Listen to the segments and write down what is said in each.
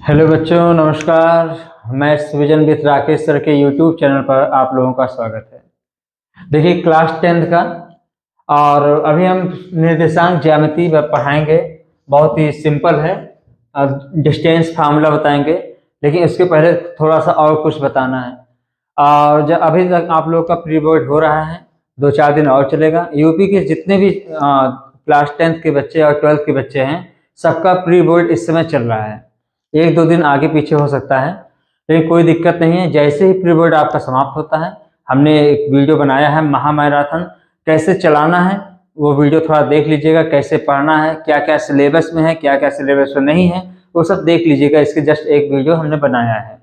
Hello बच्चों, नमस्कार। Maths vision with Rakesh sir के यूट्यूब चैनल पर आप लोगों का स्वागत है। देखिए क्लास 10th का और अभी हम निर्देशांक ज्यामिति पढ़ाएंगे। बहुत ही सिंपल है। डिस्टेंस फार्मूला बताएंगे, लेकिन इसके पहले थोड़ा सा और कुछ बताना है। और जब अभी तक आप लोग का प्री बोर्ड हो रहा है, 2-4 दिन और चलेगा। यूपी के जितने भी क्लास 10th के बच्चे और 12th के बच्चे हैं, सबका प्री बोर्ड इस समय चल रहा है। 1-2 दिन आगे पीछे हो सकता है, लेकिन कोई दिक्कत नहीं है। जैसे ही प्री बोर्ड आपका समाप्त होता है, हमने एक वीडियो बनाया है महा मैराथन कैसे चलाना है, वो वीडियो थोड़ा देख लीजिएगा। कैसे पढ़ना है, क्या क्या सिलेबस में है, क्या क्या सिलेबस में नहीं है, वो सब देख लीजिएगा। इसके जस्ट एक वीडियो हमने बनाया है।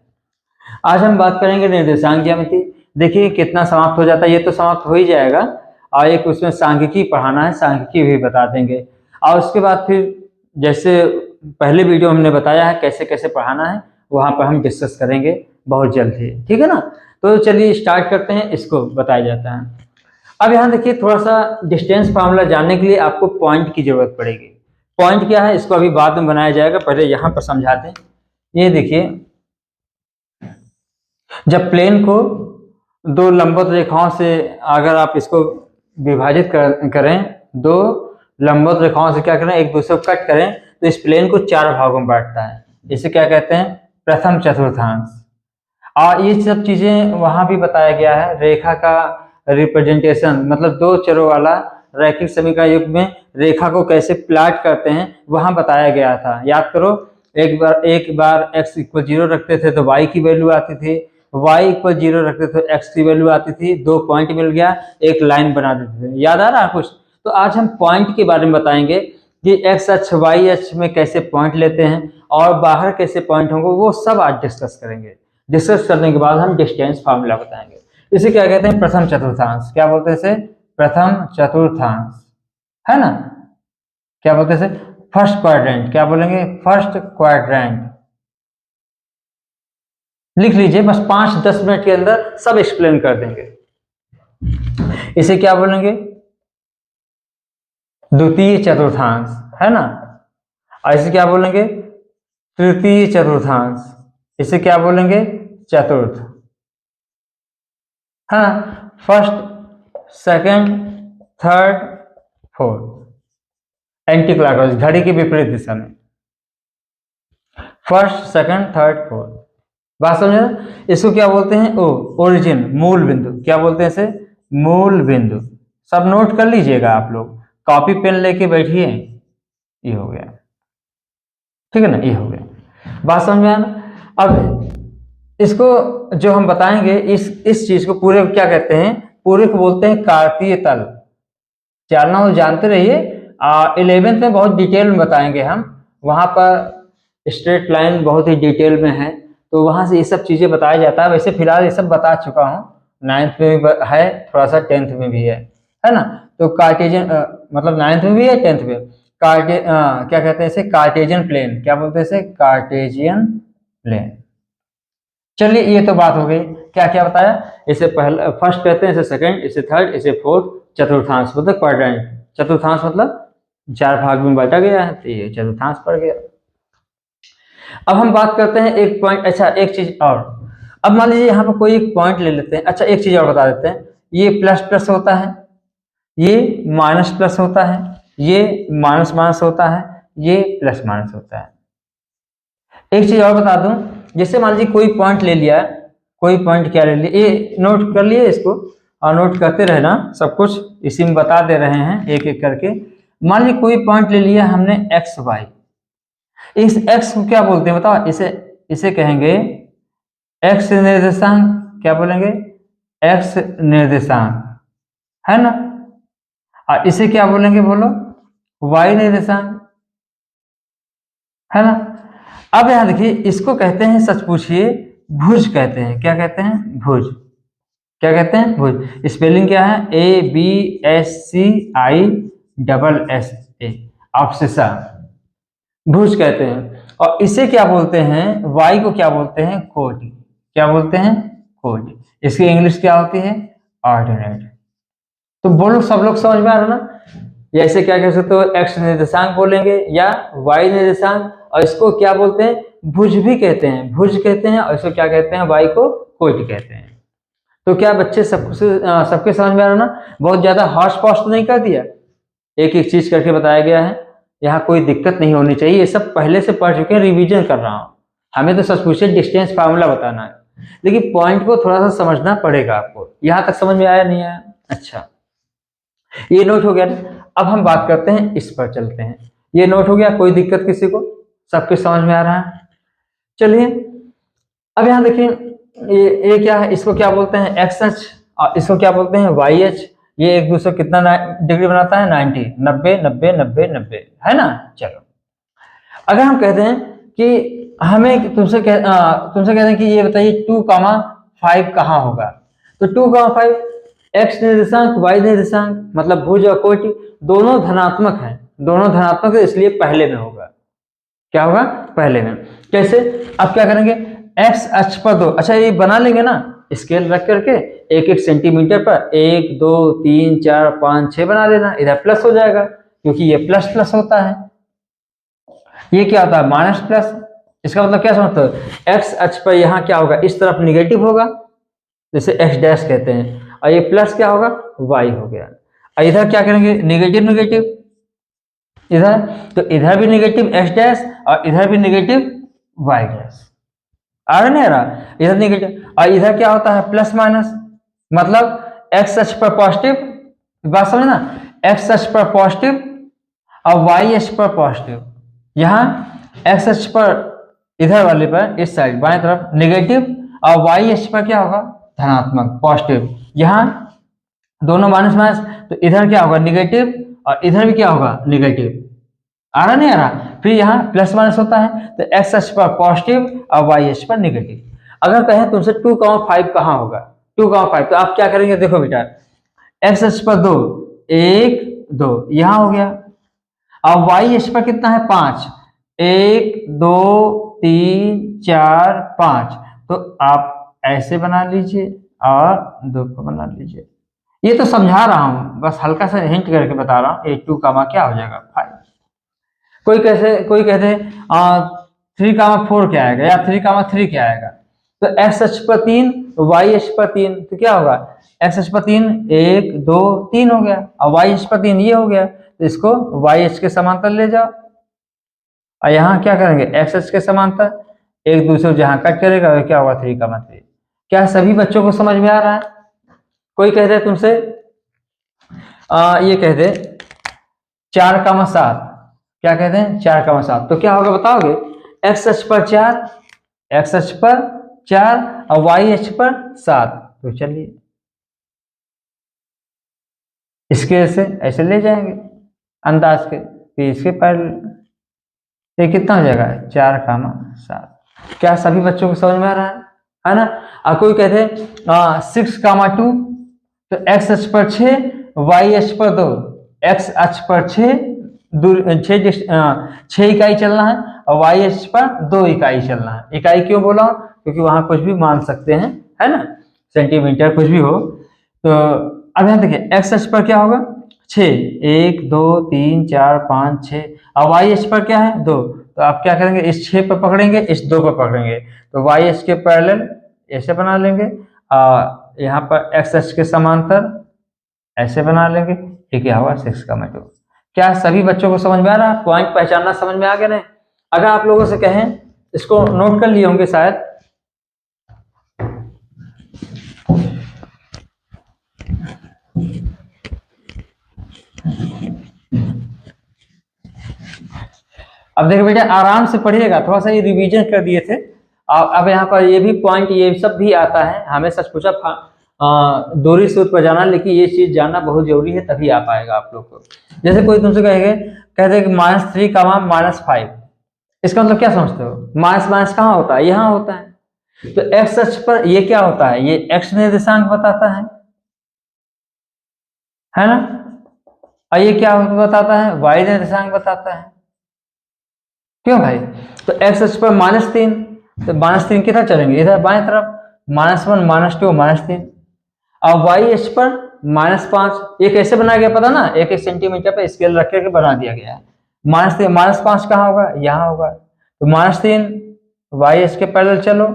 आज हम बात करेंगे निर्देशांक ज्यामिति। देखिए कितना समाप्त हो जाता है, ये तो समाप्त हो ही जाएगा। और एक उसमें सांख्यिकी पढ़ाना है, सांख्यिकी भी बता देंगे। और उसके बाद फिर जैसे पहले वीडियो हमने बताया है कैसे कैसे पढ़ाना है, वहाँ पर हम डिस्कस करेंगे बहुत जल्द ही, ठीक है ना। तो चलिए स्टार्ट करते हैं। इसको बताया जाता है। अब यहाँ देखिए, थोड़ा सा डिस्टेंस फार्मूला जानने के लिए आपको पॉइंट की जरूरत पड़ेगी। पॉइंट क्या है, इसको अभी बाद में बनाया जाएगा, पहले यहाँ पर समझाते हैं। ये देखिए, जब प्लेन को दो लंबवत रेखाओं से अगर आप इसको विभाजित करें, दो लंबवत रेखाओं से क्या करें, एक दूसरे को कट करें, तो इस प्लेन को 4 भागों में बांटता है। इसे क्या कहते हैं, प्रथम चतुर्थांश। और ये सब चीजें वहां भी बताया गया है। रेखा का रिप्रेजेंटेशन, मतलब 2 चरों वाला रैखिक समीकरण युग में रेखा को कैसे प्लाट करते हैं, वहां बताया गया था। याद करो, एक बार x इक्वल 0 रखते थे तो y की वैल्यू आती थी, y इक्वल 0 रखते थे तो x की वैल्यू आती थी। 2 पॉइंट मिल गया, एक लाइन बना देते थे। याद आ रहा है कुछ? तो आज हम पॉइंट के बारे में बताएंगे कि x अक्ष y अक्ष में कैसे पॉइंट लेते हैं और बाहर कैसे पॉइंट होंगे, वो सब आज डिस्कस करेंगे। डिस्कस करने के बाद हम डिस्टेंस फार्मूला बताएंगे। इसे क्या कहते हैं, प्रथम चतुर्थांश। क्या बोलते हैं इसे? प्रथम चतुर्थांश, है ना। क्या बोलते हैं इसे? First quadrant. क्या बोलेंगे? First quadrant. लिख लीजिए, बस 5-10 मिनट के अंदर सब एक्सप्लेन कर देंगे। इसे क्या बोलेंगे? द्वितीय चतुर्थांश, है ना। और इसे क्या बोलेंगे? तृतीय चतुर्थांश। इसे क्या बोलेंगे? चतुर्थ। हाँ, first, second, third, fourth. Anti clockwise, घड़ी की विपरीत दिशा में। First, second, third, fourth. बात समझे ना? इसको क्या बोलते हैं? ओरिजिन, मूल बिंदु। क्या बोलते हैं इसे? मूल बिंदु। सब नोट कर लीजिएगा आप लोग, कॉपी पेन लेके बैठिए। ये हो गया, ठीक है ना, ये हो गया। बात समझ में आया ना? अब इसको जो हम बताएंगे, इस चीज को पूरे को क्या कहते हैं? पूरे को बोलते हैं कार्तीय तल। जानना हो जानते रहिए। 11th में बहुत डिटेल में बताएंगे हम, वहां पर स्ट्रेट लाइन बहुत ही डिटेल में है, तो वहां से ये सब चीजें बताया जाता है। वैसे फिलहाल ये सब बता चुका हूँ, 9th में भी है, थोड़ा सा 10th में भी है ना। तो कार्टेजियन, मतलब 9th में भी है, 10th में। क्या कहते हैं इसे? Cartesian plane. क्या बोलते हैं इसे? Cartesian plane. चलिए, ये तो बात हो गई। क्या क्या बताया? इसे पहला फर्स्ट कहते हैं, इसे सेकंड, इसे थर्ड, इसे फोर्थ। चतुर्थांश मतलब क्वाड्रेंट। चतुर्थांश मतलब 4 भाग में बांटा गया है, तो ये चतुर्थांश पड़ गया। अब हम बात करते हैं एक पॉइंट। अच्छा, एक चीज और। अब मान लीजिए यहाँ पर कोई एक पॉइंट ले लेते हैं। अच्छा, एक चीज और बता देते हैं। ये प्लस प्लस होता है, ये माइनस प्लस होता है, ये माइनस माइनस होता है, ये प्लस माइनस होता है। एक चीज और बता दूं, जैसे मान लीजिए कोई पॉइंट ले लिया, कोई पॉइंट क्या ले लिया, ये नोट कर लिए इसको, और नोट करते रहना, सब कुछ इसी में बता दे रहे हैं एक एक करके। मान लीजिए कोई पॉइंट ले लिया हमने एक्स वाई। इस एक्स को क्या बोलते हैं बताओ? इसे कहेंगे एक्स निर्देशांक। क्या बोलेंगे? एक्स निर्देशांक, है ना। और इसे क्या बोलेंगे बोलो? वाई निर्देशांक, है ना। अब यहां देखिए, इसको कहते हैं, सच पूछिए, भुज कहते हैं। क्या कहते हैं? भुज। क्या कहते हैं? भुज। स्पेलिंग क्या है? ABSCISSA, ऑप्सिसा। भुज कहते हैं। और इसे क्या बोलते हैं? वाई को क्या बोलते हैं? कोटि। क्या बोलते हैं? कोटि। इसकी इंग्लिश क्या होती है? ऑर्डिनेट। तो बोलो, सब लोग समझ में आ रहा ना? या इसे क्या कह सकते हो, एक्स निर्देशांक बोलेंगे या वाई निर्देशांक, और इसको क्या बोलते हैं, भुज भी कहते हैं, भुज कहते हैं, और इसको क्या कहते हैं, वाई को कोटि कहते हैं। तो क्या बच्चे सबके समझ में आ रहा ना, बहुत ज्यादा हॉश पॉश तो नहीं कर दिया, एक एक चीज करके बताया गया है, यहाँ कोई दिक्कत नहीं होनी चाहिए, ये सब पहले से पढ़ चुके हैं, रिवीजन कर रहा हूँ। हमें तो सब पूछे डिस्टेंस फार्मूला बताना है, लेकिन पॉइंट को थोड़ा सा समझना पड़ेगा आपको। यहाँ तक समझ में आया नहीं आया? अच्छा, ये नोट हो गया ना। अब हम बात करते हैं, इस पर चलते हैं। ये नोट हो गया, कोई दिक्कत किसी को, सबके समझ में आ रहा है? चलिए अब यहाँ देखिए, ये क्या है, इसको क्या बोलते हैं, एक्स एच, और इसको क्या बोलते हैं, वाई एच। ये एक दूसरे कितना डिग्री बनाता है, 90, 90 90 90 90, है ना। चलो अगर हम कहते हैं कि हमें तुमसे कहते हैं कि ये बताइए 2,5 कहाँ होगा, तो 2,5 एक्स निर्देशांक वाई निर्देशांक मतलब भुज और कोटि दोनों धनात्मक हैं, दोनों धनात्मक है, इसलिए पहले में होगा। क्या होगा, पहले में। कैसे, अब क्या करेंगे, एक्स अक्ष पर 2, अच्छा ये बना लेंगे ना, स्केल रख करके एक एक सेंटीमीटर पर 1 2 3 4 5 6 बना लेना, इधर प्लस हो जाएगा क्योंकि ये प्लस प्लस होता है, ये क्या होता है, माइनस प्लस। इसका मतलब क्या समझते हो, एक्स अक्ष पर यहाँ क्या होगा, इस तरफ निगेटिव होगा, जैसे एक्स डैश कहते हैं, और ये प्लस क्या होगा, वाई हो गया। और इधर क्या करेंगे, निगेटिव निगेटिव, इधर तो इधर भी निगेटिव एक्स डैश और इधर भी निगेटिव वाई डैश, आ रहा नहीं आ रहा, इधर निगेटिव, और इधर क्या होता है, प्लस माइनस, मतलब एक्स अक्ष पर पॉजिटिव, बात समझना, एक्स अक्ष पर पॉजिटिव और वाई अक्ष पर पॉजिटिव। यहाँ एक्स अक्ष पर इधर वाले पर, इस साइड बाएं तरफ निगेटिव, और वाई अक्ष पर क्या होगा, धनात्मक पॉजिटिव। यहाँ दोनों माइनस माइनस, तो इधर क्या होगा, निगेटिव, और इधर भी क्या होगा, निगेटिव। आ रहा नहीं आ रहा, फिर यहाँ प्लस माइनस होता है, तो एक्स अक्ष पर पॉजिटिव और वाई अक्ष पर निगेटिव। अगर कहें तुमसे 2,5 कहाँ होगा, 2,5, तो आप क्या करेंगे, देखो बेटा, एक्स अक्ष पर 2 1 2 यहाँ हो गया, और वाई अक्ष पर कितना है, 5 1 2 3 4 5, तो आप ऐसे बना लीजिए और 2 को बना लीजिए। ये तो समझा रहा हूं, बस हल्का सा हिंट करके बता रहा हूं, 2 क्या हो जाएगा, 5। कोई कहते 3,4 क्या आएगा, या 3,3 क्या आएगा, तो एक्स अक्ष पर 3 वाई अक्ष पर 3, तो क्या होगा, एक्स अक्ष पर 3 1 2 3 हो गया, और वाई अक्ष पर 3 ये हो गया, तो इसको वाई अक्ष के समांतर ले जाओ, और यहाँ क्या करेंगे, एक्स अक्ष के समांतर, एक दूसरे को जहां कट करेगा वो क्या होगा, 3,3। क्या सभी बच्चों को समझ में आ रहा है? कोई कहते हैं तुमसे ये कहते 4,7, क्या कहते हैं, 4,7, तो क्या होगा बताओगे, एक्स अक्ष पर 4, एक्स अक्ष पर 4 और वाई अक्ष पर 7, तो चलिए इसके ऐसे ले जाएंगे अंदाज के, फिर इसके पर ये कितना हो जाएगा, 4,7। क्या सभी बच्चों को समझ में आ रहा है ना। और कोई कहते हैं 6,2, तो एक्स अक्ष पर 6 वाई अक्ष पर 2, एक्स अक्ष पर 6 इकाई चलना है और वाई अक्ष पर 2 इकाई चलना है। इकाई क्यों बोला, क्योंकि वहां कुछ भी मान सकते हैं, है ना, सेंटीमीटर कुछ भी हो। तो अब यहाँ देखिए, एक्स अक्ष पर क्या होगा, 6 1 2 3 4 5 6, और वाई अक्ष पर क्या है, 2, तो आप क्या करेंगे, इस 6 पर पकड़ेंगे, इस 2 पर पकड़ेंगे, तो वाई अक्ष के पैरेलल ऐसे बना लेंगे, यहाँ पर एक्स अक्ष के समांतर ऐसे बना लेंगे, ये क्या होगा, 6,2। क्या सभी बच्चों को समझ में आ रहा है, पॉइंट पहचानना समझ में आ गया नहीं? अगर आप लोगों से कहें, इसको नोट कर लिए होंगे शायद, अब देखो बेटा आराम से पढ़िएगा, थोड़ा सा ये रिवीजन कर दिए थे। अब यहाँ पर ये भी पॉइंट ये सब भी आता है, हमें सच पूछा दूरी सूत्र पर जाना, लेकिन ये चीज जानना बहुत जरूरी है, तभी आ पाएगा आप लोग को। जैसे कोई तुमसे कहते कि -3, -5, इसका मतलब क्या समझते हो, माइनस माइनस कहाँ होता है, यहाँ होता है। तो एक्स अक्ष पर ये क्या होता है, ये एक्स निर्देशांक बताता है ना, और ये क्या बताता है, वाई निर्देशांक बताता है। क्यों भाई, तो एक्स अक्ष पर -3, तो -3 किधर चलेंगे, इधर बाएं तरफ, -1 -2 -3, और वाई अक्ष पर -5। ये कैसे बनाया गया पता ना, 1 सेंटीमीटर पे स्केल रख के बना दिया गया है। -5 कहाँ होगा, यहाँ होगा। तो -3 वाई एच के पैरेलल चलो,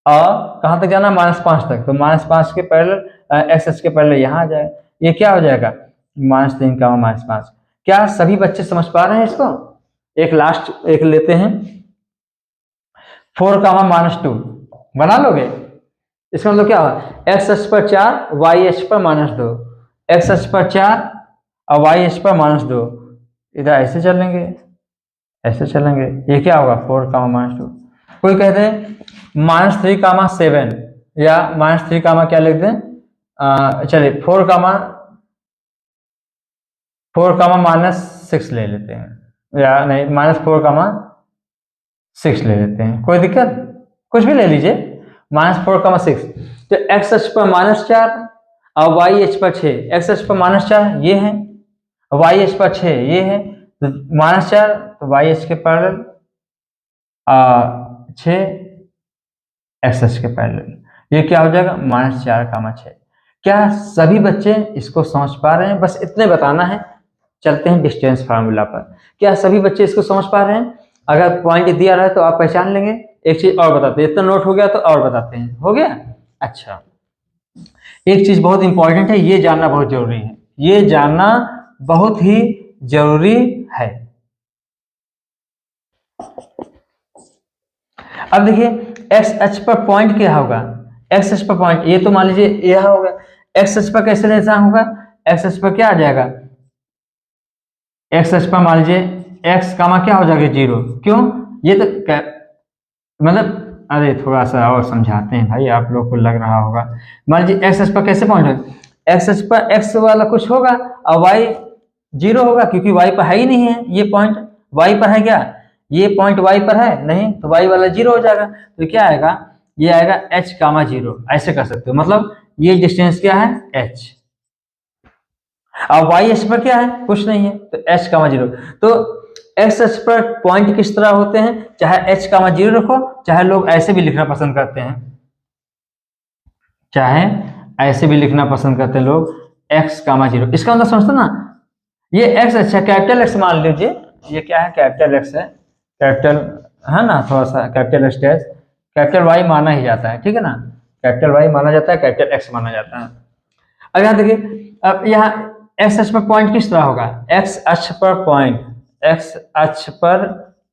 और कहाँ तक जाना, -5 तक। तो -5 के पैरेलल एक्स एच के पैरेलल यहाँ आ जाए। ये क्या हो जाएगा, -3 का -5। क्या सभी बच्चे समझ पा रहे हैं इसको? एक लास्ट एक लेते हैं, 4 -2 बना लोगे? इसका मतलब क्या हुआ, एक्स एच पर 4 वाई एच पर -2, एक्स एच पर 4 और वाई एच पर -2। इधर ऐसे चलेंगे, ऐसे चलेंगे, ये क्या होगा, 4 -2। कोई कहते हैं -3 7, या -3 क्या लिख दें, चलिए 4 -6 ले लेते हैं, या नहीं -4 6 ले लेते हैं, कोई दिक्कत, कुछ भी ले लीजिए, -4 6। तो एक्स एच पर -4 और वाई एच पर 6, एक्स एच पर -4 ये है, वाई एच पर 6 ये है, तो -4 तो वाई एच के पैरेलल, 6 एक्स एच के पैरेलल, ये क्या हो जाएगा, -4 6। क्या सभी बच्चे इसको समझ पा रहे हैं? बस इतने बताना है। चलते हैं डिस्टेंस फार्मूला पर। क्या सभी बच्चे इसको समझ पा रहे हैं? अगर पॉइंट दिया रहा है तो आप पहचान लेंगे। एक चीज और बताते हैं, इतना नोट हो गया तो और बताते हैं, हो गया? अच्छा, एक चीज बहुत इंपॉर्टेंट है, ये जानना बहुत जरूरी है, ये जानना बहुत ही जरूरी है। अब देखिए एक्स एच पर पॉइंट क्या होगा, एक्स एच पर पॉइंट, ये तो मान लीजिए यह होगा, एक्स एच पर कैसे निशान होगा, एक्स एच पर क्या आ जाएगा, एक्स एच पर मान लीजिए एक्स कामा क्या हो जाएगा, 0। क्यों, ये तो मतलब, अरे थोड़ा सा और समझाते हैं भाई, आप लोग को लग रहा होगा। मान लीजिए एक्स एच पर कैसे पॉइंट है, एक्स एच पर एक्स वाला कुछ होगा और वाई 0 होगा, क्योंकि वाई पर है ही नहीं है ये पॉइंट, वाई पर है क्या, ये पॉइंट वाई पर है नहीं, तो वाई वाला 0 हो जाएगा। तो क्या आएगा, ये आएगा h 0, ऐसे कर सकते हो, मतलब ये डिस्टेंस क्या है, h। अब वाई एच पर क्या है, कुछ नहीं है, तो h 0। तो एक्स एच पर पॉइंट किस तरह होते हैं, चाहे h 0 रखो, चाहे लोग ऐसे भी लिखना पसंद करते हैं, चाहे ऐसे भी लिखना पसंद करते हैं लोग, x 0। इसका मतलब समझते ना, ये x अच्छा कैपिटल x मान लीजिए, ये क्या है, कैपिटल x है, कैपिटल है ना, थोड़ा सा capital x dash, capital y माना ही जाता है, ठीक है ना, कैपिटल y माना जाता है, कैपिटल x माना जाता है। अब यहाँ देखिए, अब यहाँ x अक्ष पर पॉइंट किस तरह होगा, x अक्ष पर पॉइंट, x अक्ष पर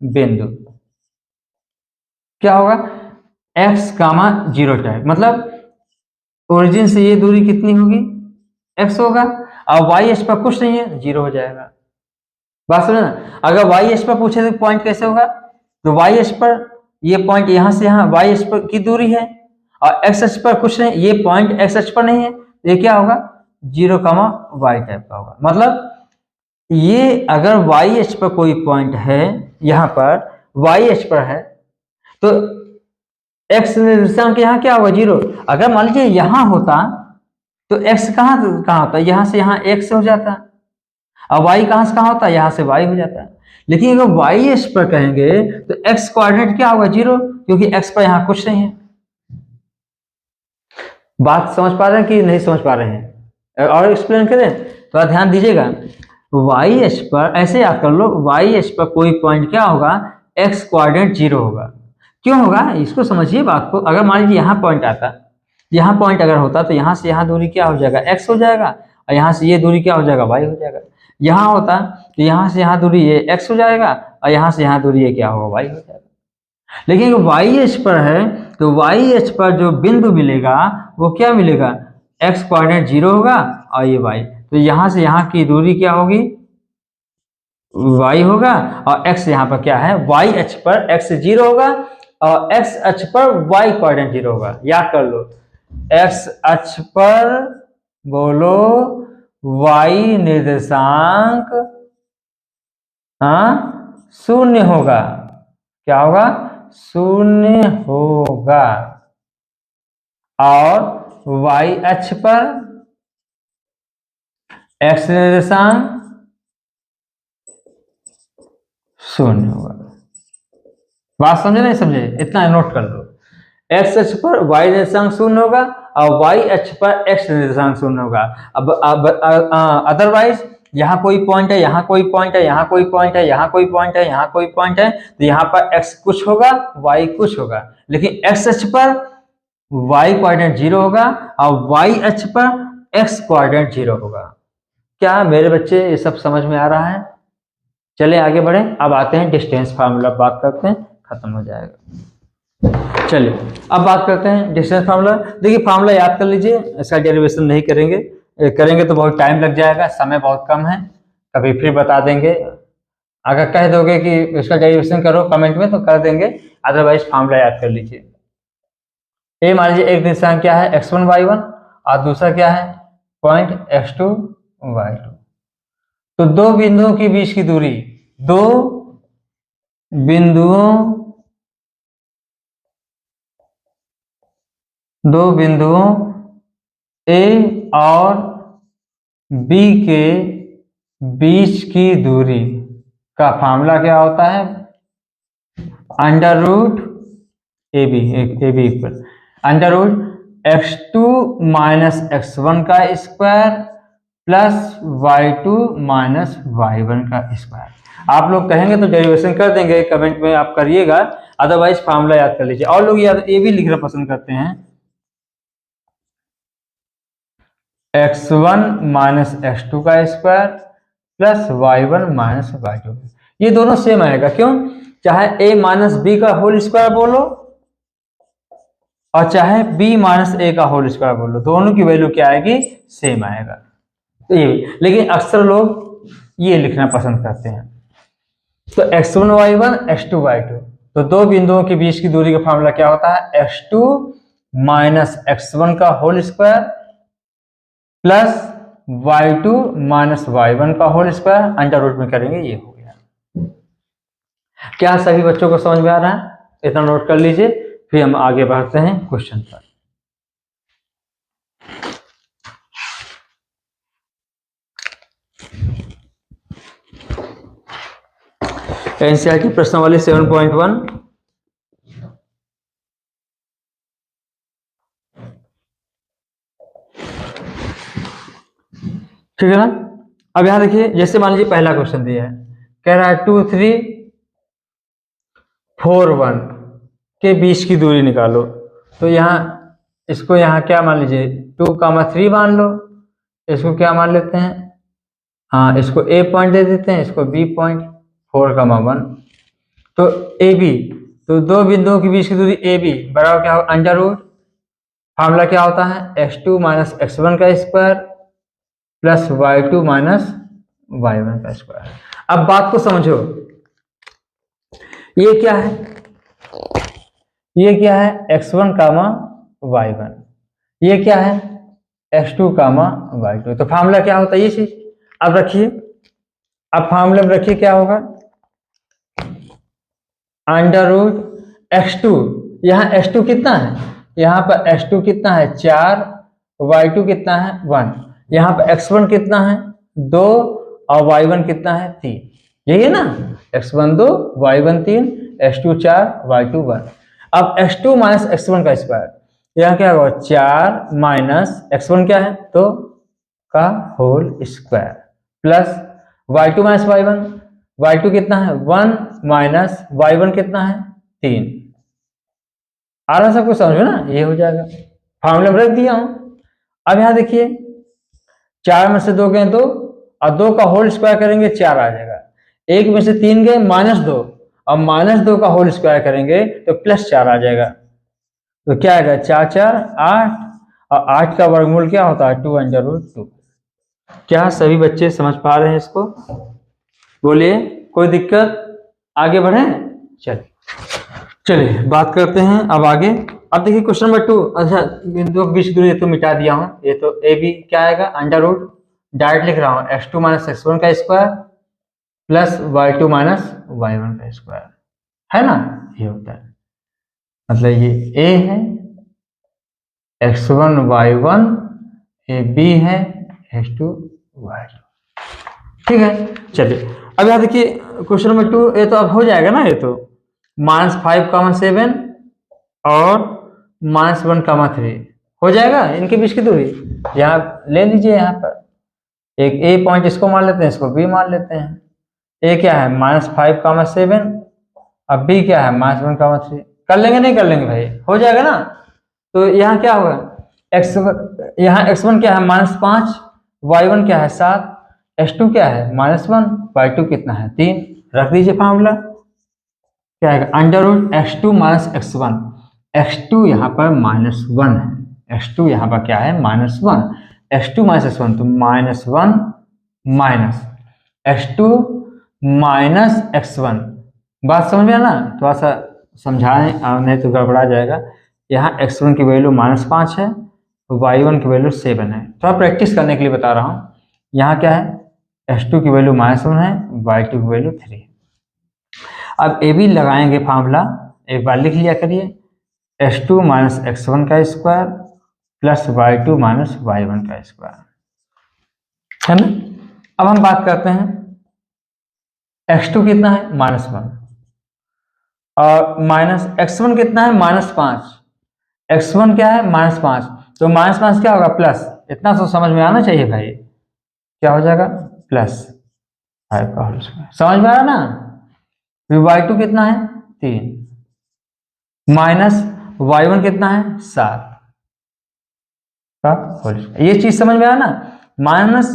बिंदु क्या होगा, x, 0 टाइप, मतलब ओरिजिन से ये दूरी कितनी होगी, x होगा, और y अक्ष पर कुछ नहीं है, 0 हो जाएगा। बात समझे ना, अगर y अक्ष पर पूछे तो पॉइंट कैसे होगा, तो y अक्ष पर ये पॉइंट यहां से यहां y अक्ष पर की दूरी है, और x अक्ष पर कुछ नहीं, ये पॉइंट x अक्ष पर नहीं है, तो ये क्या होगा, 0, y टाइप का होगा। मतलब ये अगर y अक्ष पर कोई पॉइंट है, यहाँ पर y अक्ष पर है, तो x निर्देशांक यहाँ क्या होगा, 0। अगर मान लीजिए यहाँ होता तो x कहाँ होता, यहाँ से यहाँ x हो जाता, और y कहाँ से कहाँ होता है, यहाँ से y हो जाता है। लेकिन अगर y अक्ष पर कहेंगे तो x कोऑर्डिनेट क्या होगा, 0, क्योंकि x पर यहाँ कुछ नहीं है। बात समझ पा रहे हैं कि नहीं समझ पा रहे हैं, और एक्सप्लेन करें, थोड़ा ध्यान दीजिएगा। y अक्ष पर ऐसे याद कर लो, y अक्ष पर कोई पॉइंट क्या होगा, x कोऑर्डिनेट 0 होगा। क्यों होगा, इसको समझिए बात को। अगर मान लीजिए यहाँ पॉइंट आता, यहाँ पॉइंट अगर होता तो यहाँ से यहाँ दूरी क्या हो जाएगा, x हो जाएगा, और यहाँ से ये दूरी क्या हो जाएगा, y हो जाएगा। यहाँ होता तो यहाँ से यहाँ दूरी ये x हो जाएगा, और यहाँ से यहाँ दूरी ये क्या होगा, y हो जाएगा। लेकिन y अक्ष पर है तो y अक्ष पर जो बिंदु मिलेगा वो क्या मिलेगा, x कोऑर्डिनेट 0 होगा और ये y, तो यहाँ से यहाँ की दूरी क्या होगी, y होगा, और x यहाँ पर क्या है, y अक्ष पर x 0 होगा, और x अक्ष पर y कोऑर्डिनेट 0 होगा। याद कर लो, x अक्ष पर बोलो y निर्देशांक 0 होगा, क्या होगा, 0 होगा, और y अक्ष पर x निर्देशांक 0 होगा। बात समझे नहीं समझे, इतना नोट कर लो, x अक्ष पर y निर्देशांक 0 होगा, और वाई अक्ष पर एक्स निर्देशांक शून्य होगा। अब अदरवाइज यहाँ कोई पॉइंट है, यहाँ कोई पॉइंट है, यहाँ कोई पॉइंट है, यहाँ कोई पॉइंट है, यहाँ कोई पॉइंट है, तो यहाँ पर एक्स कुछ होगा, वाई कुछ होगा, लेकिन एक्स अक्ष पर वाई कोऑर्डिनेट 0 होगा और वाई अक्ष पर एक्स कोऑर्डिनेट 0 होगा। क्या मेरे बच्चे ये सब समझ में आ रहा है? चले आगे बढ़े। अब आते हैं डिस्टेंस फार्मूला, बात करते हैं, खत्म हो जाएगा। चलिए अब बात करते हैं डिस्टेंस फार्मूला। देखिए फार्मूला याद कर लीजिए, इसका डेरिवेशन नहीं करेंगे, करेंगे तो बहुत टाइम लग जाएगा, समय बहुत कम है, कभी फिर बता देंगे। अगर कह दोगे कि इसका डेरिवेशन करो कमेंट में तो कर देंगे, अदरवाइज फार्मूला याद कर लीजिए। ये मान लीजिए एक निर्देशांक क्या है x1 y1 और दूसरा क्या है पॉइंट x2 y2। तो दो बिंदुओं के बीच की दूरी, दो बिंदुओं A और B के बीच की दूरी का फार्मूला क्या होता है? Under root AB equal under root x2 minus x1 का square plus y2 minus y1 का स्क्वायर। आप लोग कहेंगे तो डेरिवेशन कर देंगे, कमेंट में आप करिएगा, अदरवाइज फार्मूला याद कर लीजिए। और लोग याद ये भी लिखना पसंद करते हैं, x1 माइनस x2 का square plus y1 minus y2। ये दोनों सेम आएगा, क्यों? चाहे a माइनस बी का होल स्क्वायर बोलो और चाहे b माइनस ए का होल स्क्वायर बोलो, दोनों की वैल्यू क्या आएगी? सेम आएगा। तो ये, लेकिन अक्सर लोग ये लिखना पसंद करते हैं। तो x1 y1 x2 y2, तो दो बिंदुओं के बीच की दूरी का फार्मूला क्या होता है? x2 माइनस x1 का whole square plus y2 minus y1 का होल स्क्वायर अंडर रूट में करेंगे, ये हो गया। क्या सभी बच्चों को समझ में आ रहा है? इतना नोट कर लीजिए, फिर हम आगे बढ़ते हैं क्वेश्चन पर। एनसीईआरटी प्रश्नावली 7.1। ठीक है ना? अब यहां देखिए, जैसे मान लीजिए पहला क्वेश्चन दिया है, कह रहा है 2 3 4 1 के बीच की दूरी निकालो। तो यहाँ इसको यहाँ क्या मान लीजिए 2,3 मान लो, इसको क्या मान लेते हैं? हाँ, इसको ए पॉइंट दे देते हैं, इसको बी पॉइंट, 4,1। तो ए बी, तो दो बिंदुओं के बीच की दूरी ए बी बराबर क्या होगा? अंडर रूट, फार्मूला क्या होता है? x2 माइनस x1 का square plus y2 minus y1 का स्क्वायर। अब बात को समझो, ये क्या है? ये क्या है? x1 कामा y1, ये क्या है? x2 कामा y2। तो फार्मूला क्या होता है? ये चीज अब रखिए, अब फार्मूले में रखिए क्या होगा? अंडर रूट x2, यहाँ x2 कितना है? यहाँ पर x2 कितना है? 4, y2 कितना है? 1। यहाँ पर x1 कितना है? 2 और y1 कितना है? 3। यही है ना? x1 2, y1 3, x2 4, y2 1। अब x2 माइनस x1 का स्क्वायर, यहाँ क्या होगा? 4 माइनस x1 क्या है? 2 का whole square plus y2 minus y1, y2 कितना है? 1 माइनस y1 कितना है? 3। आ रहा सबको समझ में ना? ये हो जाएगा, फार्मूले में रख दिया हूं। अब यहां देखिए 4 में से 2 गए 2 और 2 का होल स्क्वायर करेंगे 4 आ जाएगा। 1 में से 3 गए -2 और -2 का होल स्क्वायर करेंगे तो +4 आ जाएगा। तो क्या आएगा? 4 4 8 और 8 का वर्गमूल क्या होता है? 2 अंडर रूट 2। क्या सभी बच्चे समझ पा रहे हैं इसको? बोलिए, कोई दिक्कत? आगे बढ़े? चलिए बात करते हैं अब आगे। अब देखिए क्वेश्चन नंबर 2। अच्छा, बिंदुओं के बीच दूरी तो मिटा दिया हूं, ये तो ए बी क्या आएगा? अंडर रूट, डायरेक्ट लिख रहा हूं, x2 माइनस x1 का square plus y2 minus y1 का स्क्वायर, है ना? ये होता है, मतलब ये a है, x1 y1, ये b है, x2 y2। ठीक है, चलिए अब यहाँ देखिए क्वेश्चन नंबर 2, ये तो अब हो जाएगा ना, ये तो -5, 7 और -1, 3 हो जाएगा इनके बीच की दूरी। यहाँ ले लीजिए, यहाँ पर एक ए पॉइंट इसको मान लेते हैं, इसको बी मान लेते हैं। ए क्या है -5,7, अब बी क्या है -1,3। कर लेंगे नहीं कर लेंगे भाई, हो जाएगा ना। तो यहाँ क्या होगा एक्स, यहाँ x1 क्या है -5, y1 क्या है 7, x2 क्या है -1, y2 कितना है 3। रख दीजिए फार्मूला, क्या है √x2 - x1। x2 यहाँ पर -1 है, x2 यहाँ पर क्या है -1, x2 - x1 तो -1 माइनस x2 - x1। बात समझ में आना, थोड़ा सा समझाएं नहीं तो गड़बड़ा जाएगा। यहाँ x1 की वैल्यू -5 है, y1 की वैल्यू 7 है। थोड़ा प्रैक्टिस करने के लिए बता रहा हूँ। यहाँ क्या है x2 की वैल्यू -1 है, y2 की वैल्यू 3 है। अब ए बी लगाएंगे फार्मूला, एक बार लिख लिया करिए, x2 - x1 का स्क्वायर प्लस y2 - y1 का स्क्वायर, है ना। अब हम बात करते हैं x2 कितना है -1 और माइनस x1 कितना है -5। x1 क्या है -5, तो -5 क्या होगा प्लस, इतना तो समझ में आना चाहिए भाई, क्या हो जाएगा +5 का होल स्क्वायर। समझ में आ रहा ना। y2 कितना है 3 माइनस y1 कितना है 7 का होल स्क्वायर। ये चीज समझ में आया ना। माइनस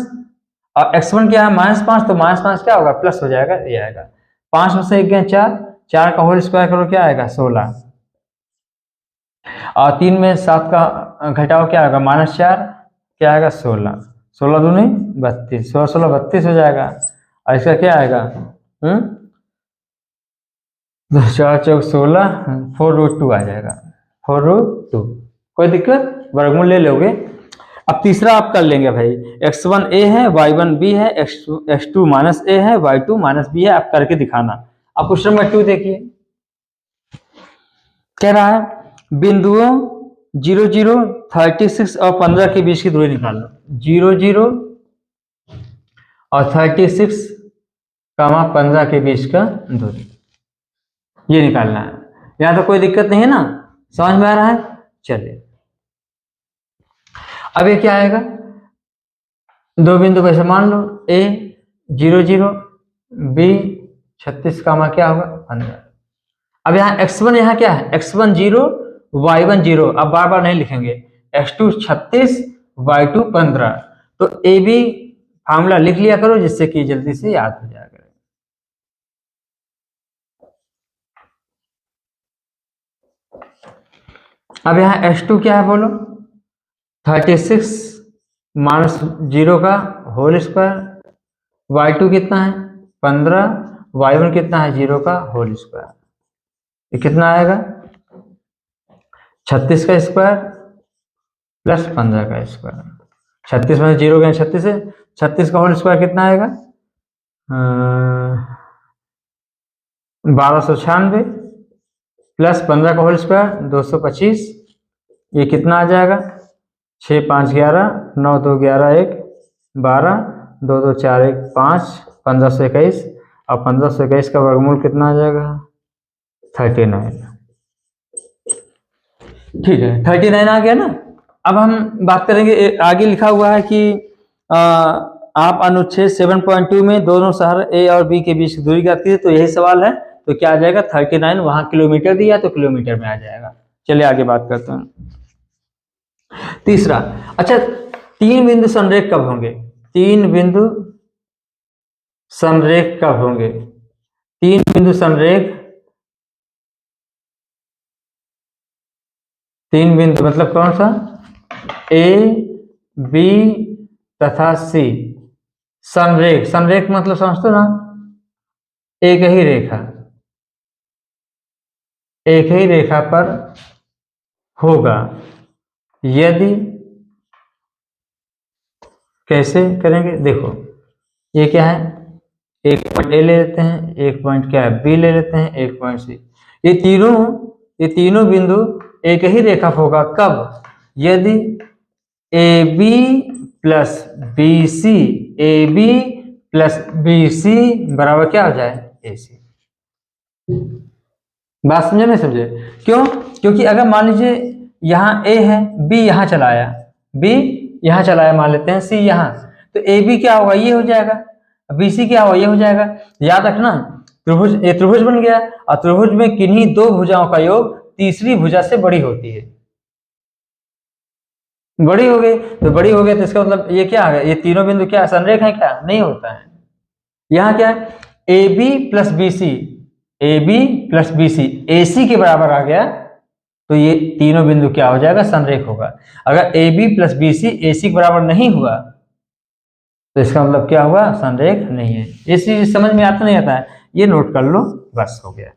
और x1 क्या है -5, तो -5 क्या होगा प्लस हो जाएगा, ये आएगा 5 में से 1 गया 4, 4 का होल स्क्वायर करो क्या आएगा 16, और 3 में 7 का घटाओ क्या आएगा -4, क्या आएगा 16, 16 दूनी 32, 16 16 32 हो जाएगा। और इसका क्या आएगा 4 चौक 16, 4√2 आ जाएगा, 4√2। कोई दिक्कत, वर्गमूल ले लोगे। अब तीसरा आप कर लेंगे भाई, x1 a है, y1 b है, x2 -a है, y2 -b है। आप करके दिखाना। अब क्वेश्चन नंबर 2 देखिए, कह रहा है बिंदुओं 0 0, 36 और 15 के बीच की दूरी निकाल लो। 0 0 और 36, 15 के बीच का दूरी ये निकालना है। यहां तो कोई दिक्कत नहीं है ना, समझ में आ रहा है। चलिए अब ये क्या आएगा, दो बिंदु कैसे मान लो, a 0 0, b 36, क्या होगा 15। अब यहाँ x1 यहाँ क्या है x1 0, y1 0, अब बार बार नहीं लिखेंगे, x2 36, y2 15। तो ए बी फार्मूला लिख लिया करो जिससे कि जल्दी से याद हो जाएगा। अब यहाँ x2 क्या है बोलो, 36 - 0 का होल स्क्वायर, y2 कितना है 15, y1 कितना है 0 का होल स्क्वायर। ये कितना आएगा 36 का स्क्वायर प्लस 15 का स्क्वायर। 36 में 0 गए 36 है, 36 का होल स्क्वायर कितना आएगा 1296 प्लस 15 का होल स्क्वायर 225। ये कितना आ जाएगा 6 5 11, 9 2 11 1 12, 2 2 4 1 5, 1521। और 1521 का वर्गमूल कितना आ जाएगा 39। ठीक है 39 आ गया ना। अब हम बात करेंगे, आगे लिखा हुआ है कि आप अनुच्छेद 7.2 में दोनों शहर ए और बी के बीच की दूरी ज्ञात कीजिए। तो यही सवाल है, तो क्या आ जाएगा 39, वहां किलोमीटर दिया तो किलोमीटर में आ जाएगा। चलिए आगे बात करते हैं। तीसरा, अच्छा 3 बिंदु संरेख कब होंगे, 3 बिंदु संरेख कब होंगे, 3 बिंदु संरेख, 3 बिंदु मतलब कौन सा, ए बी तथा सी। संरेख, संरेख मतलब समझते ना, एक ही रेखा, एक ही रेखा पर होगा यदि, कैसे करेंगे देखो, ये क्या है, एक पॉइंट ए ले लेते हैं, एक पॉइंट क्या है बी ले लेते हैं, एक पॉइंट सी। ये तीनों बिंदु एक ही रेखा पर होगा कब, यदि A B plus B C, A B plus B C बराबर क्या हो जाए ए सी। बात समझे नहीं समझे, क्यों, क्योंकि अगर मान लीजिए यहाँ ए है, बी यहाँ चला आया, बी यहाँ चला आया, मान लेते हैं सी यहाँ, तो ए बी क्या होगा, ये हो जाएगा, बी सी क्या होगा, ये हो जाएगा। याद रखना त्रिभुज, ये त्रिभुज बन गया, और त्रिभुज में किन्हीं दो भुजाओं का योग तीसरी भुजा से बड़ी होती है। बड़ी हो गई तो बड़ी हो गई, तो इसका मतलब ये क्या है, ये तीनों बिंदु क्या संरेख है, क्या नहीं होता है। यहाँ क्या है, A B plus B C, A B plus B C A C के बराबर आ गया, तो ये तीनों बिंदु क्या हो जाएगा, संरेख होगा। अगर A B plus B C A C के बराबर नहीं हुआ तो इसका मतलब क्या हुआ, संरेख नहीं है। ये चीज समझ में आता नहीं आता है, ये नोट कर लो, बस हो गया।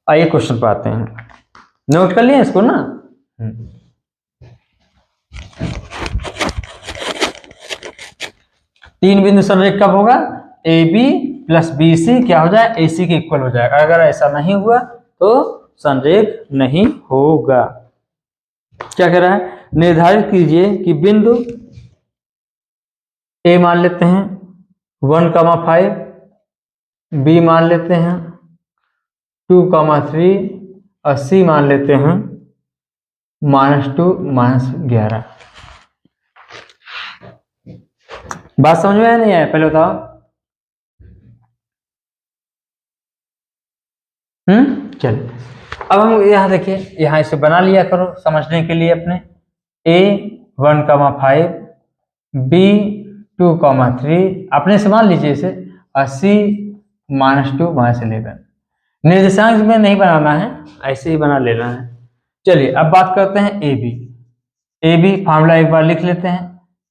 आइए क्वेश्चन पर आते हैं, नोट कर लिया इसको ना। तीन बिंदु संरेख कब होगा, A B plus B C क्या हो जाए, ए सी के इक्वल हो जाएगा। अगर ऐसा नहीं हुआ तो संरेख नहीं होगा। क्या कह रहा है, निर्धारित कीजिए कि बिंदु ए मान लेते हैं 1,5, बी मान लेते हैं 2,3 और सी मान लेते हैं -2 -11। बात समझ में आया नहीं आया, पहले बताओ। चलो अब हम यहाँ देखिए, यहाँ इसे बना लिया करो समझने के लिए अपने। ए 1,5, बी 2,3 अपने से मान लीजिए इसे, और सी -2 -11। निर्देशांक में नहीं बनाना है, ऐसे ही बना लेना है। चलिए अब बात करते हैं A B. A B formula एक बार लिख लेते हैं।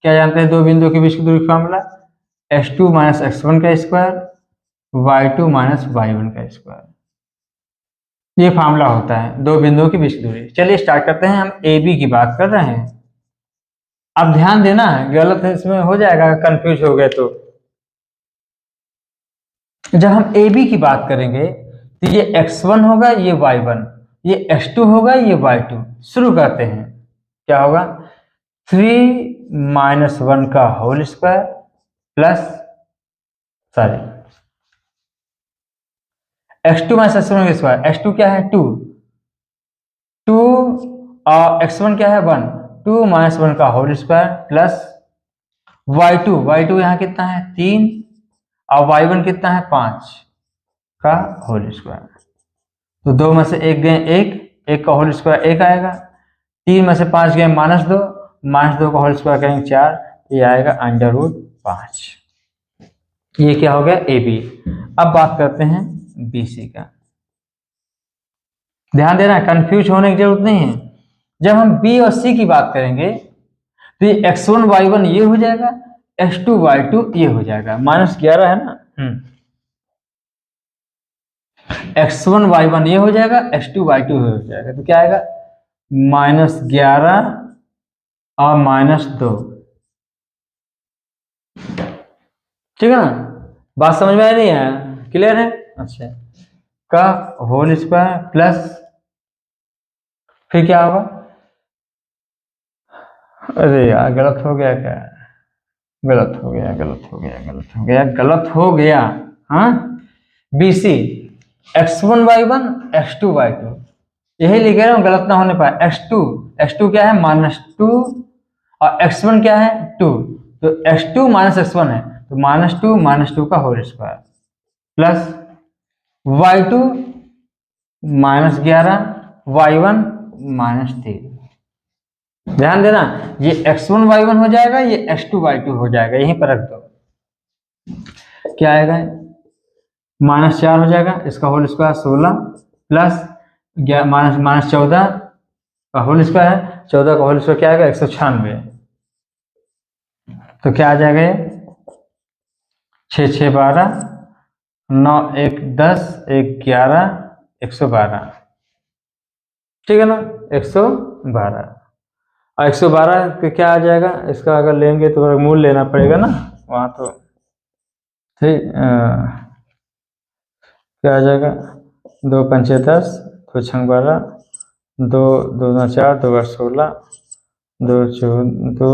क्या जानते हैं, दो बिंदुओं के बीच की दूरी फार्मूला x2 - x1 का स्क्वायर y2 - y1 का स्क्वायर। ये फार्मूला होता है दो बिंदुओं के बीच की दूरी। चलिए स्टार्ट करते हैं, हम ए बी की बात कर रहे हैं। अब ध्यान देना है, गलत है इसमें हो जाएगा, कंफ्यूज हो गए तो। जब हम ए बी की बात करेंगे तो ये x1 होगा, ये y1, ये x2 होगा, ये y2। शुरू करते हैं, क्या होगा, 3 - 1 का whole square plus x2 - x1 का स्क्वायर। x2 क्या है, 2 और x1 क्या है, 1, 2 - 1 का होल स्क्वायर प्लस y2 यहाँ कितना है, 3 और y1 कितना है, 5 का होल स्क्वायर। तो 2 में से 1 गए 1 का होल स्क्वायर 1 आएगा, 3 में से 5 गए -2 का होल स्क्वायर करेंगे 4, ये आएगा √5। ये क्या हो गया, ए बी। अब बात करते हैं बी सी का। ध्यान देना, कंफ्यूज होने की जरूरत नहीं है। जब हम बी और सी की बात करेंगे तो ये x1 y1 ये हो जाएगा, x2 y2 ये हो जाएगा। -11 है ना, x1 y1 ये हो जाएगा, x2 y2 हो जाएगा। तो क्या आएगा, -11 और -2। ठीक है ना, बात समझ में आया नहीं आया, क्लियर है। अच्छा, का होल स्क्वायर प्लस फिर क्या होगा, अरे यार गलत हो गया क्या, गलत हो गया। हाँ, B C x1 y1 x2 y2 यही लिख रहा हूँ, गलत ना होने पाए। x2 क्या है, -2 और x1 क्या है, 2, तो x2 - x1 है, तो -2 का whole square plus y2 -11 y1 -3। ध्यान देना, ये x1 y1 हो जाएगा, ये x2 y2 हो जाएगा, यहीं पर रख दो। क्या आएगा, -4 हो जाएगा, इसका होल स्क्वायर 16 प्लस -14 का होल स्क्वायर है, 14 का होल स्क्वायर क्या आएगा, 196। तो क्या आ जाएगा, ये 6 6 12 9 1 10 1 11 112। ठीक है ना, 112 और 112 के क्या आ जाएगा, इसका अगर लेंगे तो मूल लेना पड़ेगा ना वहाँ, तो ठीक क्या आ जाएगा, 2 पंचे 10, 2 छंग 12, 2 2 9 4, 2 8 16, 2 2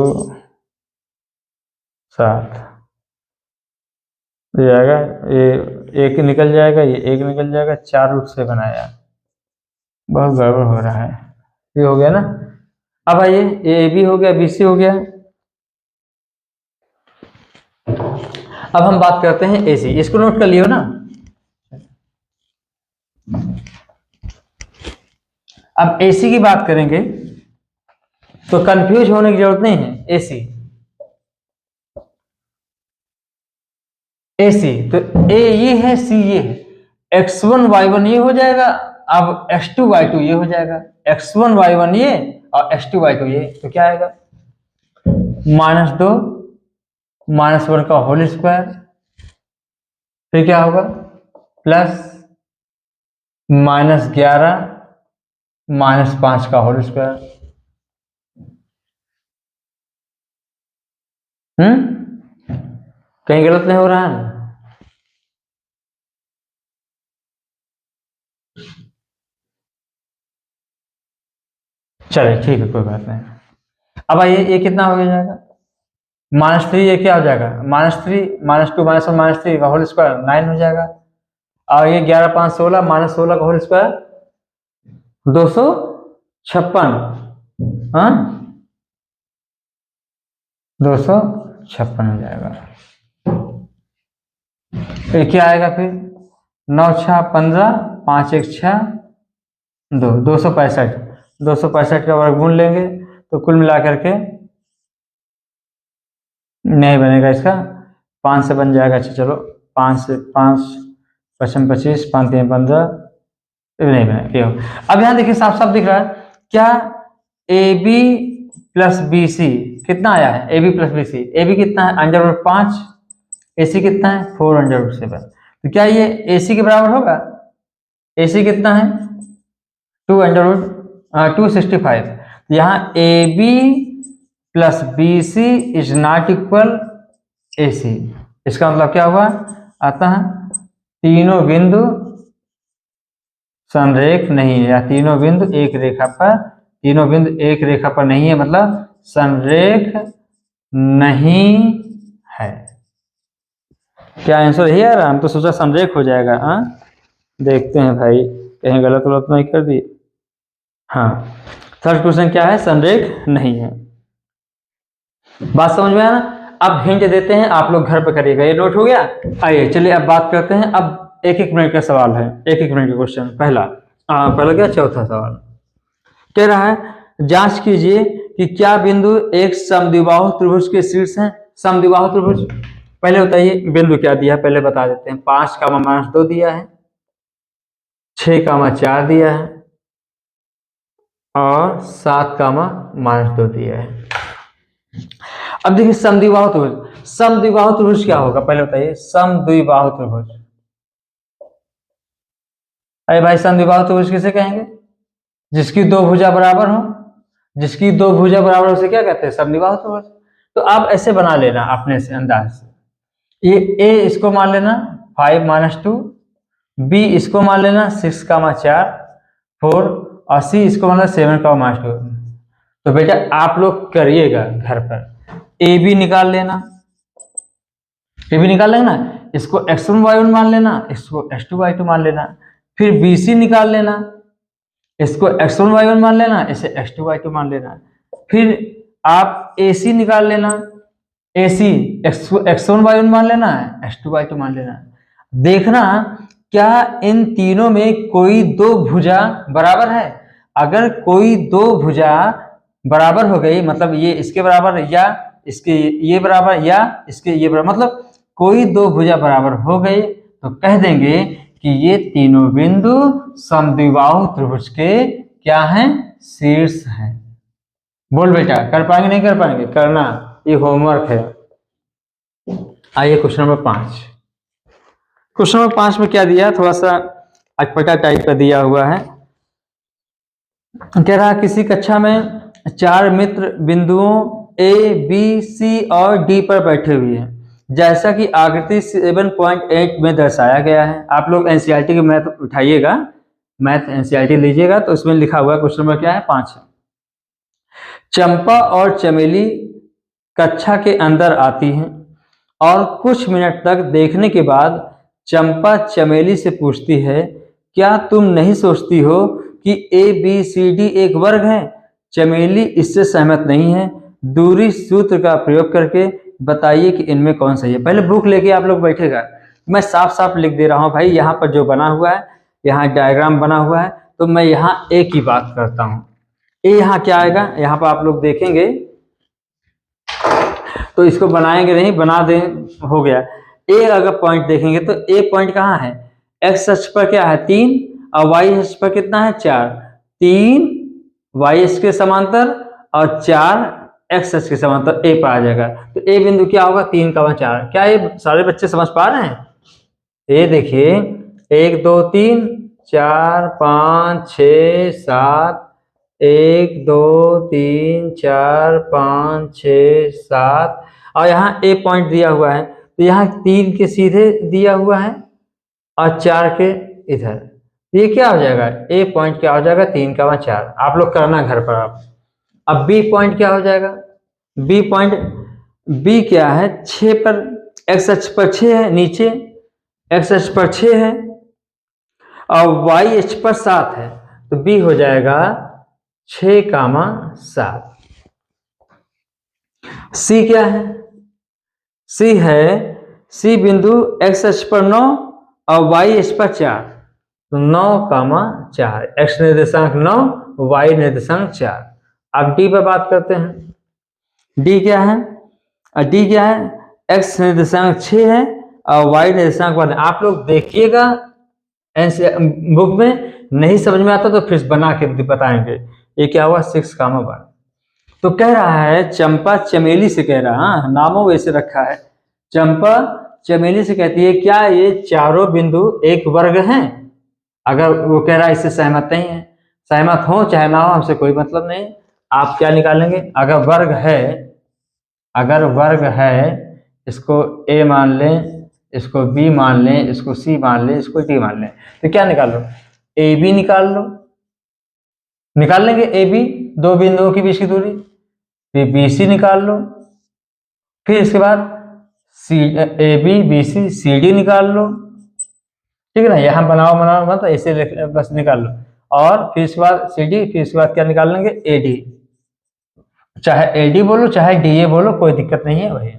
7। ये आएगा, ये एक निकल जाएगा, ये एक निकल जाएगा, 4 रूट से बनाया, बहुत गड़बड़ हो रहा है। ये हो गया ना। अब आइए, ए बी हो गया, बी सी हो गया। अब हम बात करते हैं ए सी, इसको नोट कर लियो ना। अब ए सी की बात करेंगे तो कंफ्यूज होने की जरूरत नहीं है। ए सी, ए सी तो ए ये है, सी ये है, x1 y1 ये हो जाएगा, अब x2 y2 ये हो जाएगा, x1 y1 ये और x2 y2 ये, तो क्या आएगा -2 -1 का होल स्क्वायर, फिर क्या होगा प्लस -11 -5 का होल स्क्वायर। कहीं गलत नहीं हो रहा है? चलिए ठीक है, कोई बात नहीं। अब आइए, ये कितना हो जाएगा -3, ये क्या हो जाएगा -3 -2 -1 -3 का होल स्क्वायर 9 हो जाएगा, और ये 11 5 16 -16 का होल स्क्वायर 256, हाँ 256 हो जाएगा। ये क्या आएगा फिर 9 6 15 5 1 6 2 265, 265 का वर्गमूल लेंगे तो कुल मिलाकर के नहीं बनेगा इसका, 5 से बन जाएगा। अच्छा चलो 5 से 5 55 25 5 3 15, नहीं बनेगा। अब यहाँ देखिए साफ साफ दिख रहा है क्या, A B plus B C कितना आया है, A B plus B C, A B कितना है √5, ए सी कितना है 4/7, तो क्या ये ए सी के बराबर होगा? ए सी कितना है 265, तो यहाँ A B plus B C is not equal A C. इसका मतलब क्या हुआ, आता है तीनों बिंदु संरेख नहीं है, या तीनों बिंदु एक रेखा पर, तीनों बिंदु एक रेखा पर नहीं है, मतलब संरेख नहीं है। क्या आंसर यही आ रहा? हम तो सोचा संरेख हो जाएगा। हाँ देखते हैं भाई, कहीं गलत गलत नहीं कर दी। हाँ, थर्ड क्वेश्चन क्या है, संरेख नहीं है। बात समझ में आया ना? अब हिंट देते हैं, आप लोग घर पे करिएगा। ये नोट हो गया? आइए चलिए अब बात करते हैं। अब 1-1 मिनट का सवाल है, 1-1 मिनट का क्वेश्चन। पहला क्या, चौथा सवाल कह रहा है जांच कीजिए कि क्या बिंदु एक समद्विबाहु त्रिभुज के शीर्ष है। समद्विबाहु त्रिभुज, पहले बताइए बिंदु क्या दिया है, पहले बता देते हैं। 5, -2 दिया है, 6, 4 दिया है, और 7, -2 दिया है। अब देखिए समद्विबाहु त्रिभुज, समद्विबाहु त्रिभुज क्या होगा पहले बताइए। समद्विबाहु त्रिभुज, अरे भाई समद्विबाहु त्रिभुज किसे कहेंगे? जिसकी दो भुजा बराबर हो, जिसकी दो भुजा बराबर हो उसे क्या कहते हैं, समद्विबाहु त्रिभुज। तो आप ऐसे बना लेना अपने से अंदाज से, ये ए इसको मान लेना 5, -2, बी इसको मान लेना 6, 4 और सी इसको मान लेना 7, 2। तो बेटा आप लोग करिएगा घर पर, ए बी निकाल लेना, ए बी निकाल लेना, इसको x1 y1 मान लेना, इसको x2 y2 मान लेना, फिर बी सी निकाल लेना, इसको x1 y1 मान लेना, इसे x2 y2 मान लेना, फिर आप ए सी निकाल लेना, ए सी x1 y1 मान लेना, x2 y2 मान लेना। देखना क्या इन तीनों में कोई दो भुजा बराबर है। अगर कोई दो भुजा बराबर हो गई, मतलब ये इसके बराबर या इसके ये बराबर या इसके ये बराबर, मतलब कोई दो भुजा बराबर हो गई, तो कह देंगे कि ये तीनों बिंदु समद्विबाहु त्रिभुज के क्या हैं, शीर्ष हैं। बोल बेटा, कर पाएंगे नहीं कर पाएंगे? करना, ये होमवर्क है। आइए क्वेश्चन नंबर 5। क्वेश्चन नंबर 5 में क्या दिया, थोड़ा सा अटपटा टाइप का दिया हुआ है। कह रहा किसी कक्षा में 4 मित्र बिंदुओं ए बी सी और डी पर बैठे हुए हैं, जैसा कि आकृति 7.8 में दर्शाया गया है। आप लोग एनसीईआरटी की मैथ उठाइएगा, मैथ एनसीईआरटी लीजिएगा, तो उसमें लिखा हुआ है क्वेश्चन नंबर क्या है 5। चंपा और चमेली कक्षा के अंदर आती हैं और कुछ मिनट तक देखने के बाद चंपा चमेली से पूछती है, क्या तुम नहीं सोचती हो कि ABCD एक वर्ग है, चमेली इससे सहमत नहीं है। दूरी सूत्र का प्रयोग करके बताइए कि इनमें कौन सही है। पहले बुक लेके आप लोग बैठेगा, मैं साफ साफ लिख दे रहा हूँ भाई, यहाँ पर जो बना हुआ है, यहाँ डायग्राम बना हुआ है, तो मैं यहाँ ए की बात करता हूँ। ए यहाँ क्या आएगा, यहाँ पर आप लोग देखेंगे तो इसको बनाएंगे नहीं, बना दें, हो गया। ए अगर पॉइंट देखेंगे तो ए पॉइंट कहाँ है, एक्स अक्ष पर क्या है 3 और वाई अक्ष पर कितना है 4। 3 वाई अक्ष के समांतर और 4 एक्स अक्ष के समांतर ए पर आ जाएगा। तो ए बिंदु क्या होगा 3 का 4। क्या ये सारे बच्चे समझ पा रहे हैं? ये देखिए 1 2 3 4 5 6 7, 1 2 3 4 5 6 7 और यहाँ ए पॉइंट दिया हुआ है, तो यहाँ 3 के सीधे दिया हुआ है और 4 के इधर। ये क्या हो जाएगा, ए पॉइंट क्या हो जाएगा 3 का 4। आप लोग करना घर पर आप। अब बी पॉइंट क्या हो जाएगा, बी पॉइंट, बी क्या है 6 पर, एक्स अक्ष पर 6 है नीचे, एक्स अक्ष पर 6 है और वाई अक्ष पर 7 है, तो बी हो जाएगा 6 कामा 7। सी क्या है, सी है, सी बिंदु एक्स अक्ष पर 9 और वाई अक्ष पर 4, तो 9 कामा 4, एक्स निर्देशांक 9 वाई निर्देशांक 4। अब डी पर बात करते हैं। डी क्या है, डी क्या है, एक्स निर्देशांक 6 है और वाई निर्देशांक 1। आप लोग देखिएगा बुक में, नहीं समझ में आता तो फिर बना के बताएंगे। ये क्या हुआ 6 कामा 1। तो कह रहा है चंपा चमेली से कह रहा, हाँ नामों वैसे रखा है, चंपा चमेली से कहती है क्या ये चारों बिंदु एक वर्ग हैं। अगर वो कह रहा है इससे सहमत नहीं है, सहमत हो चाहे ना हो हमसे कोई मतलब नहीं। आप क्या निकालेंगे, अगर वर्ग है, अगर वर्ग है, इसको ए मान लें, इसको बी मान लें, इसको सी मान लें, इसको डी मान लें, तो क्या निकाल लो, ए बी निकाल लो, निकाल लेंगे ए बी, दो बिंदुओं के बीच की दूरी, फिर बी सी निकाल लो, फिर इसके बाद C A B B C C D निकाल लो, ठीक है ना। यहाँ बनाओ बनाओ मत, ऐसे बस निकाल लो। और फिर इसके बाद सी डी, फिर इसके बाद क्या निकाल लेंगे ए डी, चाहे ए डी बोलो चाहे डी ए बोलो, कोई दिक्कत नहीं है। वही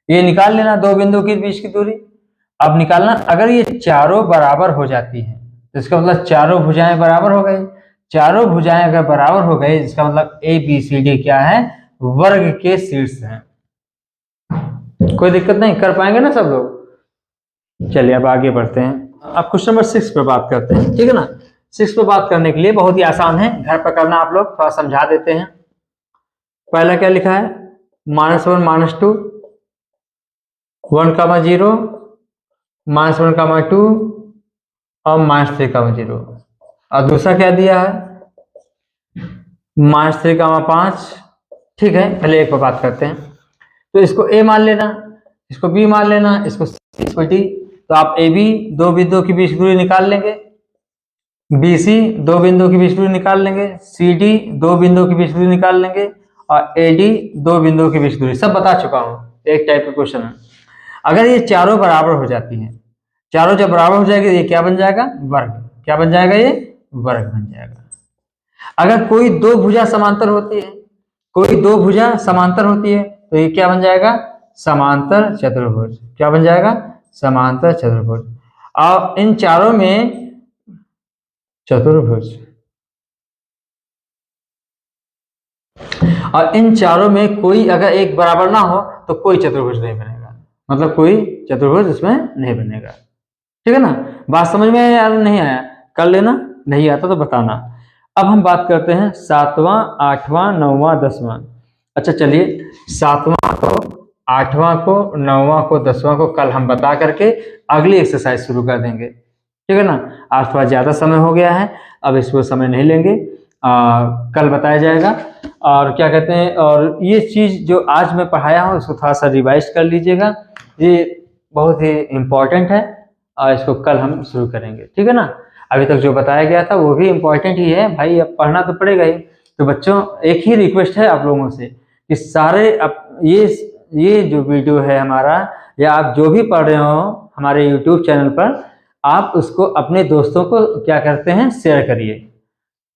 ये निकाल लेना दो बिंदु के बीच की दूरी। अब निकालना, अगर ये चारों बराबर हो जाती हैं तो इसका मतलब चारों भुजाएं बराबर हो गई। चारों भुजाएं अगर बराबर हो गई, इसका मतलब ए बी सी डी क्या है, वर्ग के शीर्ष हैं। कोई दिक्कत नहीं, कर पाएंगे ना सब लोग। चलिए अब आगे बढ़ते हैं। अब क्वेश्चन नंबर 6 पे बात करते हैं, ठीक है ना। 6 पे बात करने के लिए बहुत ही आसान है, घर पर करना, आप लोग थोड़ा समझा देते हैं। पहला क्या लिखा है, -1 -2, 1 कामा 0, -1 कामा 2 और -3 कामा 0। और दूसरा क्या दिया है, -3 कामा 5। ठीक है, पहले एक पर बात करते हैं। तो इसको ए मान लेना, इसको बी मान लेना, इसको डी। तो आप ए बी दो बिंदुओं की बीच दूरी निकाल लेंगे, बी सी दो बिंदुओं की बीच दूरी निकाल लेंगे, सी डी दो बिंदुओं की बीच दूरी निकाल लेंगे और ए डी दो बिंदुओं की बीच दूरी। सब बता चुका हूँ, एक टाइप का क्वेश्चन है। अगर ये चारों बराबर हो जाती हैं, चारों जब बराबर हो जाएगी, ये क्या बन जाएगा, वर्ग। क्या बन जाएगा, ये वर्ग बन जाएगा। अगर कोई दो भुजा समांतर होती है, कोई दो भुजा समांतर होती है, तो ये क्या बन जाएगा, समांतर चतुर्भुज। क्या बन जाएगा, समांतर चतुर्भुज। और इन चारों में चतुर्भुज, और इन चारों में कोई अगर एक बराबर ना हो तो कोई चतुर्भुज नहीं बनेगा, मतलब कोई चतुर्भुज इसमें नहीं बनेगा। ठीक है ना, बात समझ में आया या नहीं आया, कर लेना, नहीं आता तो बताना। अब हम बात करते हैं 7वां 8वां 9वां 10वां। अच्छा चलिए, 7वां को 8वां को 9वां को 10वां को कल हम बता करके अगली एक्सरसाइज शुरू कर देंगे, ठीक है ना। आज थोड़ा ज़्यादा समय हो गया है, अब इसको समय नहीं लेंगे, कल बताया जाएगा। और क्या कहते हैं, और ये चीज़ जो आज मैं पढ़ाया हूँ उसको थोड़ा सा रिवाइज कर लीजिएगा, ये बहुत ही इम्पोर्टेंट है और इसको कल हम शुरू करेंगे, ठीक है ना। अभी तक जो बताया गया था वो भी इम्पोर्टेंट ही है भाई, अब पढ़ना तो पड़ेगा ही। तो बच्चों, एक ही रिक्वेस्ट है आप लोगों से कि सारे ये जो वीडियो है हमारा, या आप जो भी पढ़ रहे हो हमारे YouTube चैनल पर, आप उसको अपने दोस्तों को क्या करते हैं, शेयर करिए।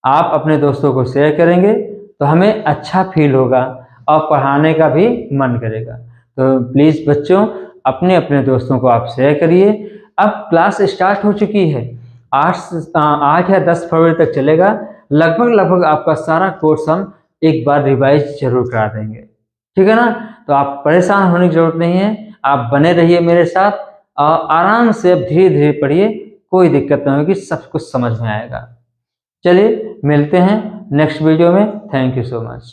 आप अपने दोस्तों को शेयर करेंगे तो हमें अच्छा फील होगा और पढ़ाने का भी मन करेगा। तो प्लीज़ बच्चों, अपने अपने दोस्तों को आप शेयर करिए। अब क्लास स्टार्ट हो चुकी है, 8 या 10 फरवरी तक चलेगा। लगभग आपका सारा कोर्स हम एक बार रिवाइज जरूर करा देंगे, ठीक है ना। तो आप परेशान होने की जरूरत नहीं है, आप बने रहिए मेरे साथ और आराम से अब धीरे धीरे पढ़िए, कोई दिक्कत नहीं होगी, सब कुछ समझ में आएगा। चलिए मिलते हैं नेक्स्ट वीडियो में। Thank you so much.